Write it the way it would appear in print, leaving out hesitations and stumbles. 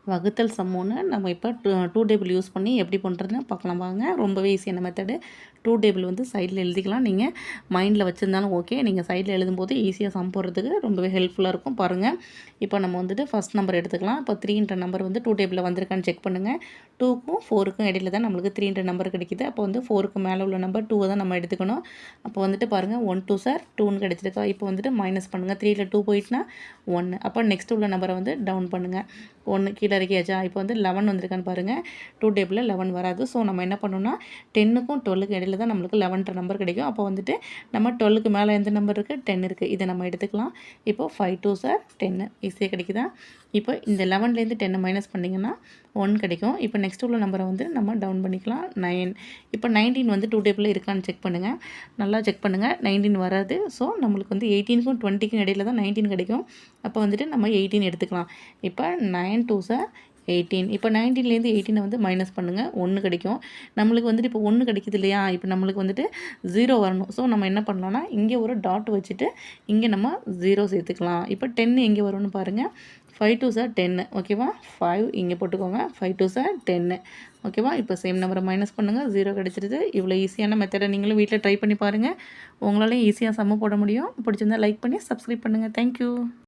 வகுத்தல் சம் ஒன்று நம்ம இப்போ டூ டேபிள் யூஸ் பண்ணி எப்படி பண்ணுறதுன்னு பார்க்கலாம் வாங்க. ரொம்பவே ஈஸியான மெத்தடு. டூ டேபிள் வந்து சைடில் எழுதிக்கலாம். நீங்கள் மைண்டில் வச்சுருந்தாலும் ஓகே. நீங்கள் சைடில் எழுதும்போது ஈஸியாக சம் போடுறதுக்கு ரொம்பவே ஹெல்ப்ஃபுல்லாக இருக்கும் பாருங்கள். இப்போ நம்ம வந்துட்டு ஃபஸ்ட் நம்பர் எடுத்துக்கலாம். இப்போ 3ன்ற நம்பர் வந்து டூ டேபிளில் வந்திருக்கான்னு செக் பண்ணுங்கள். 2க்கும் 4க்கும் இடையில தான் நம்மளுக்கு 3ன்ற நம்பர் கிடைக்குது. அப்போ வந்து 4க்கு மேலே உள்ள நம்பர் 2 தான் நம்ம எடுத்துக்கணும். அப்போ வந்துட்டு பாருங்கள் 1 2 சார் 2ன்னு கிடச்சிருக்கா. இப்போ வந்துட்டு மைனஸ் பண்ணுங்கள். 3ல் 2 போயிட்டுனா 1. அப்போ நெக்ஸ்ட் உள்ள நம்பரை வந்து டவுன் பண்ணுங்கள். 1 கீழே இறக்கியாச்சா. இப்போ வந்து 11 வந்திருக்கான்னு பாருங்கள். டூ டேபிளில் 11 வராது. ஸோ நம்ம என்ன பண்ணணும்னா 10க்கும் 12க்கும் இடையில தான் நம்மளுக்கு 11ன்ற நம்பர் கிடைக்கும். அப்போ வந்துட்டு நம்ம 12க்கு மேலே எந்த நம்பர் இருக்குது, 10 இருக்குது. இதை நம்ம எடுத்துக்கலாம். இப்போது 5 2 சார் 10 ஈஸியாக கிடைக்குதா. இப்போ இந்த 11லேருந்து 10 மைனஸ் பண்ணிங்கன்னா 1 கிடைக்கும். இப்போ நெக்ஸ்ட் உள்ள நம்பரை வந்து நம்ம டவுன் பண்ணிக்கலாம். 9. இப்போ 19 வந்து டூ டேபிளில் இருக்கான்னு செக் பண்ணுங்கள். நல்லா செக் பண்ணுங்கள். 19 வராது. ஸோ நம்மளுக்கு வந்து 18க்கும் 20க்கும் இடையில தான் 19 கிடைக்கும். அப்போ வந்துட்டு நம்ம 18 எடுத்துக்கலாம். இப்போ 9 2 சார் 18. இப்போ 19லேருந்து 18 வந்து மைனஸ் பண்ணுங்கள். 1 கிடைக்கும். நம்மளுக்கு வந்துட்டு இப்போ 1 கிடைக்குது இல்லையா. இப்போ நம்மளுக்கு வந்துட்டு 0 வரணும். ஸோ நம்ம என்ன பண்ணலாம்னா இங்கே ஒரு டாட் வச்சுட்டு இங்கே நம்ம 0 சேர்த்துக்கலாம். இப்போ 10 எங்கே வரும்னு பாருங்கள். 5 2 சார் 10 ஓகேவா. 5 இங்கே போட்டுக்கோங்க. 5 2 சார் 10 ஓகேவா. இப்போ சேம் நம்பரை மைனஸ் பண்ணுங்கள். 0 கிடச்சிருது. இவ்வளோ ஈஸியான மெத்தடை நீங்களும் வீட்டில் ட்ரை பண்ணி பாருங்கள். உங்களாலையும் ஈஸியாக சம்ம போட முடியும். பிடிச்சிருந்தா லைக் பண்ணி சப்ஸ்கிரைப் பண்ணுங்கள். தேங்க்யூ.